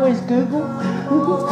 always Google.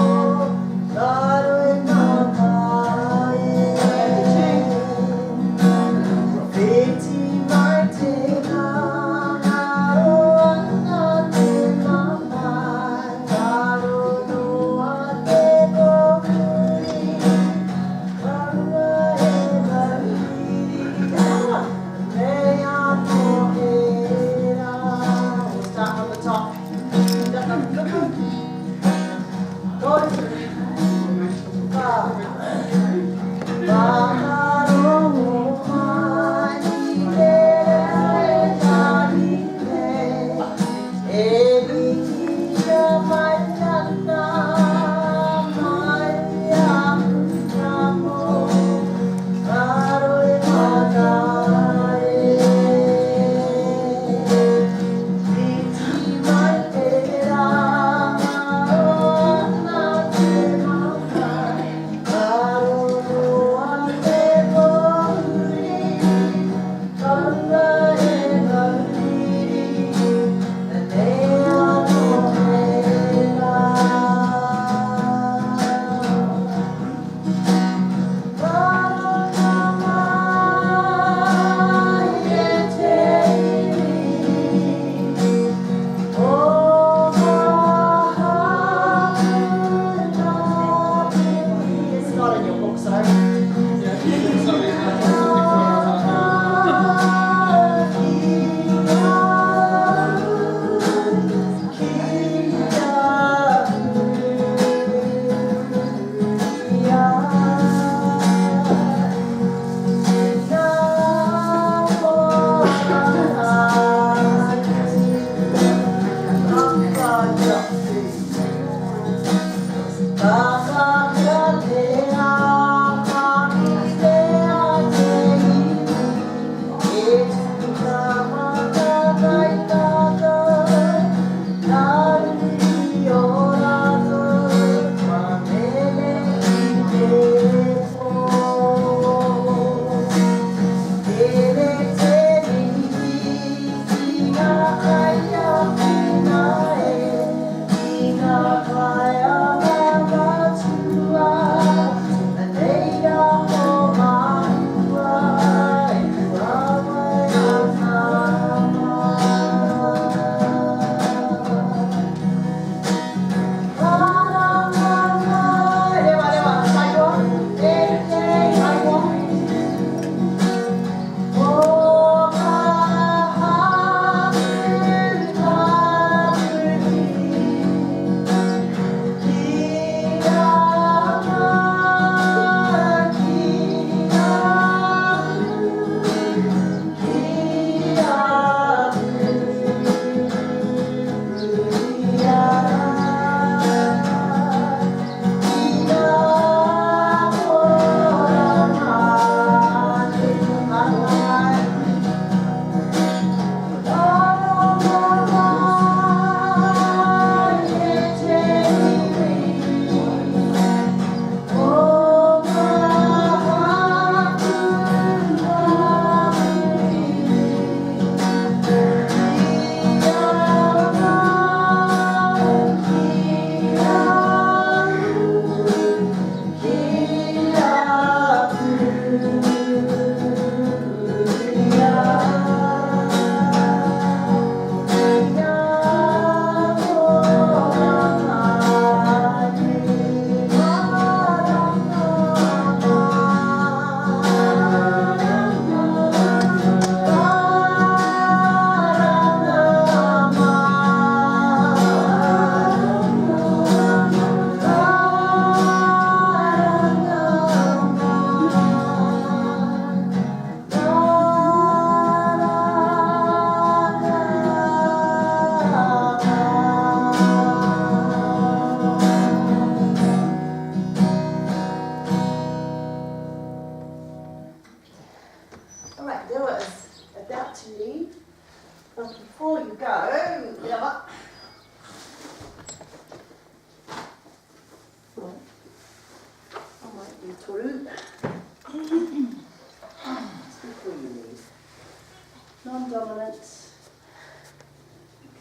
Non-dominant,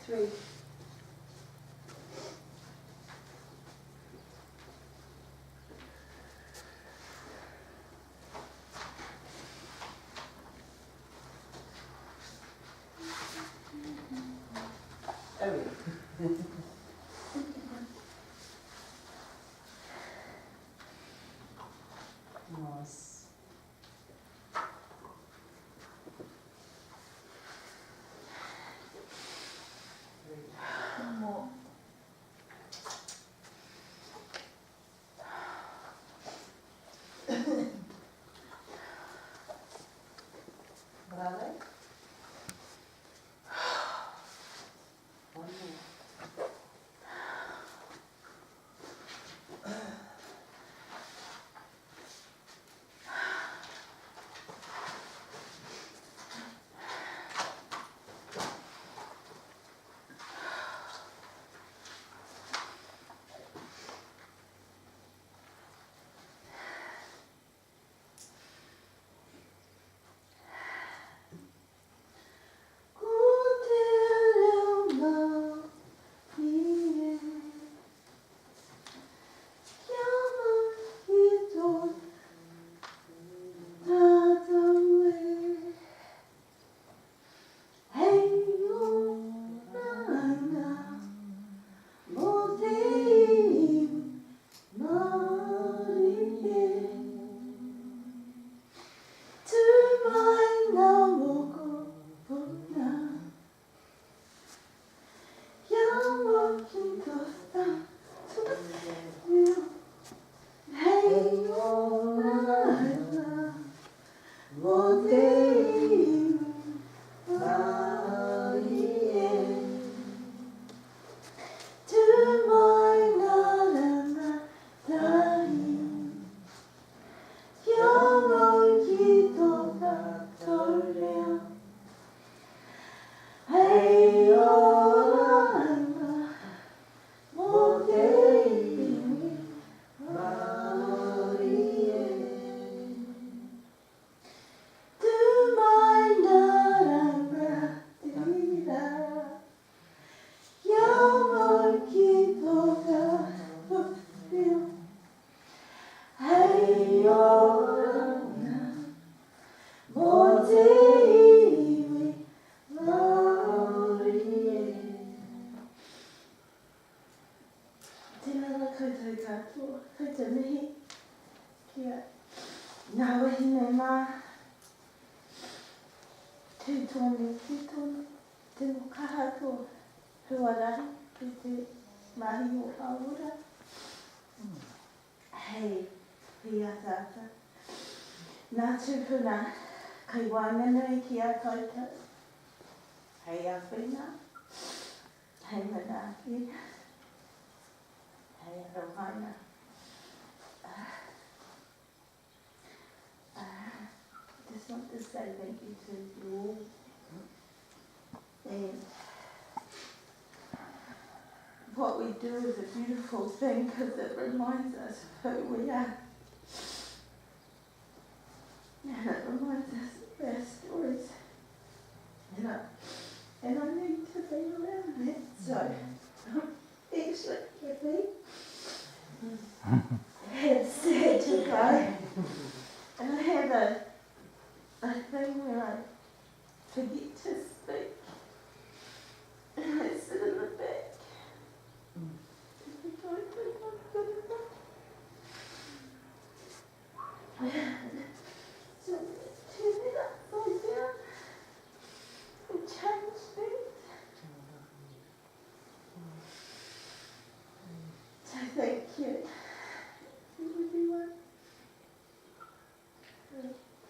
3. What are they? One more. Nā tūpuna, kai wānganui ki a koutou. Hei a whina, hei manaaki, hei a rohaina. Just want to say thank you to you all. And what we do is a beautiful thing because it reminds us of who we are. And it reminds us of our stories. And I need to be around that. So, actually, with me, it's sad to go. And I have a thing where I forget to speak. And I sit in the back. And I don't think I'm good enough. So turn it upside down and change things. So thank you, everyone.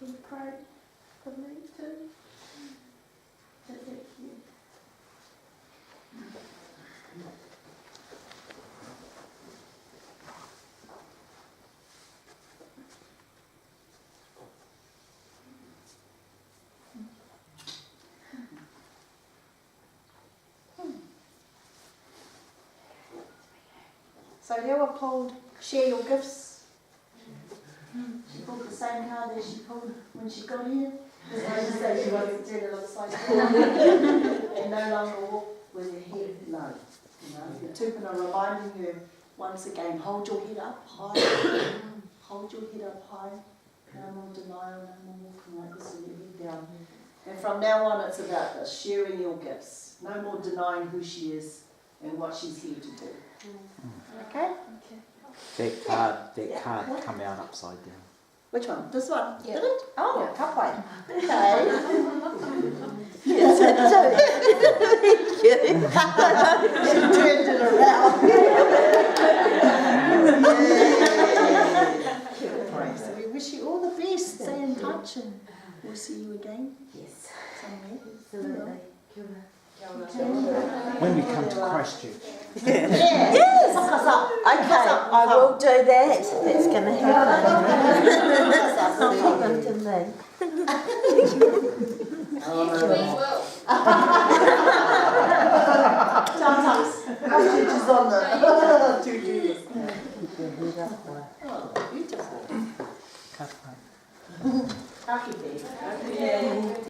You pray for me too. So thank you. So Lewa pulled share your gifts. She pulled the same card as she pulled when she got here. Because I just say she wasn't dead, it looks like and no longer walk with your head low. The tupuna reminding you once again, hold your head up high. Hold your head up high. No more denial, no more walking like this with your head down. And from now on it's about this, sharing your gifts. No more denying who she is and what she's here to do. Okay? That card come out upside down. Which one? This one? Yeah. Did it? Oh, Yeah. halfway. Okay. Yes, it did. She turned it around. So we wish you all the best. Stay in touch and we'll see you again Yes, somewhere. absolutely. When we come to Christchurch. Yes! Hook us up. Okay, I will do that. That's going to happen. That's not a problem to me. Sometimes. Christchurch is on the to-do list. Oh, beautiful. Cut, cut. Happy day.